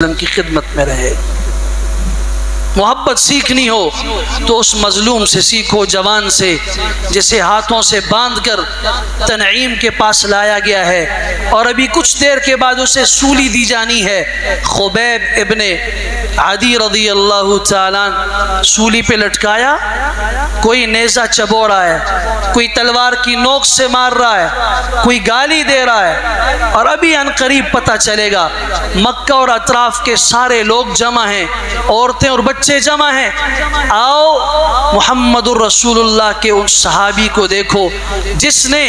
کی خدمت میں رہے۔ محبت سیکھنی ہو تو اس مظلوم سے سیکھو، جوان سے، جسے ہاتھوں سے باندھ کر تنعیم کے پاس لایا گیا ہے اور ابھی کچھ دیر کے بعد اسے سولی دی جانی ہے۔ خبیب ابن عدی رضی اللہ تعالیٰ سولی پہ لٹکایا، کوئی نیزہ چبو رہا ہے، کوئی تلوار کی نوک سے مار رہا ہے، کوئی گالی دے رہا ہے، اور ابھی ان قریب پتہ چلے گا مکہ اور اطراف کے سارے لوگ جمع ہیں، عورتیں اور بچے جمع ہیں۔ آؤ محمد الرسول اللہ کے ان صحابی کو دیکھو جس نے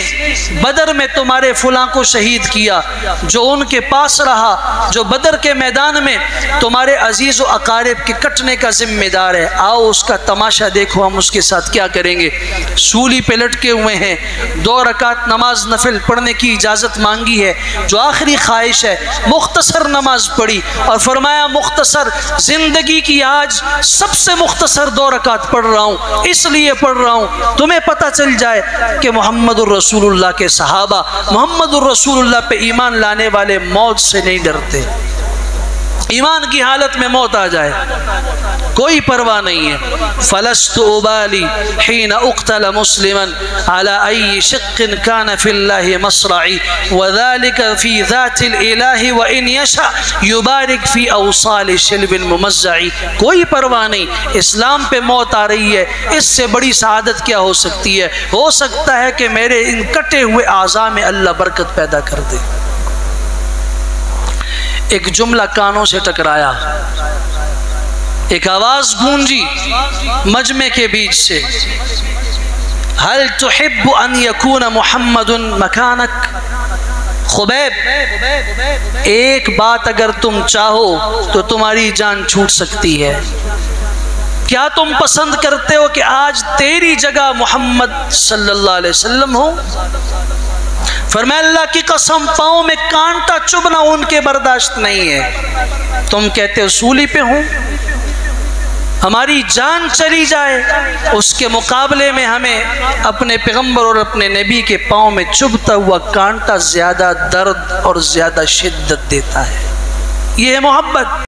بدر میں تمہارے فلاں کو شہید کیا، جو ان کے پاس رہا، جو بدر کے میدان میں تمہارے عزیز و اقارب کے کٹنے کا ذمہ دار ہے۔ آؤ اس کا تماشا دیکھو، ہم اس کے ساتھ کیا کریں گے۔ سولی پہ لٹکے ہوئے ہیں، 2 رکعت نماز نفل پڑھنے کی اجازت مانگی ہے، جو آخری خواہش ہے، مختصر نماز پڑھی اور فرمایا مختصر، زندگی کی آج سب سے مختصر 2 رکعت پڑھ رہا ہوں، اس لیے پڑھ رہا ہوں تمہیں پتہ چل جائے کہ محمد الرسول اللہ کے صحابہ محمد الرسول اللہ پہ ایمان لانے والے موت سے نہیں ڈرتے۔ ایمان کی حالت میں موت آ جائے کوئی پرواہ نہیں ہے۔ فلست ابالی حین اقتل مسلما على اي شق كان في الله مصرعي وذلك في ذات الاله وان يشاء يبارك في اوصال شلب ممزعي۔ کوئی پرواہ نہیں، اسلام پہ موت آ رہی ہے، اس سے بڑی سعادت کیا ہو سکتی ہے؟ ہو سکتا ہے کہ میرے ان کٹے ہوئے اعضاء میں اللہ برکت پیدا کر دے۔ ایک جملہ کانوں سے ٹکرایا، ایک آواز گونجی مجمع کے بیچ سے، هل تحب ان يكون محمد مکانک؟ خبیب، ایک بات اگر تم چاہو تو تمہاری جان چھوٹ سکتی ہے۔ کیا تم پسند کرتے ہو کہ آج تیری جگہ محمد صلی اللہ علیہ وسلم ہو؟ فرمایا اللہ کی قسم، پاؤں میں کانٹا چبھنا ان کے برداشت نہیں ہے۔ تم کہتے ہو سولی پہ ہوں، ہماری جان چلی جائے، اس کے مقابلے میں ہمیں اپنے پیغمبر اور اپنے نبی کے پاؤں میں چبھتا ہوا کانٹا زیادہ درد اور زیادہ شدت دیتا ہے۔ یہ ہے محبت۔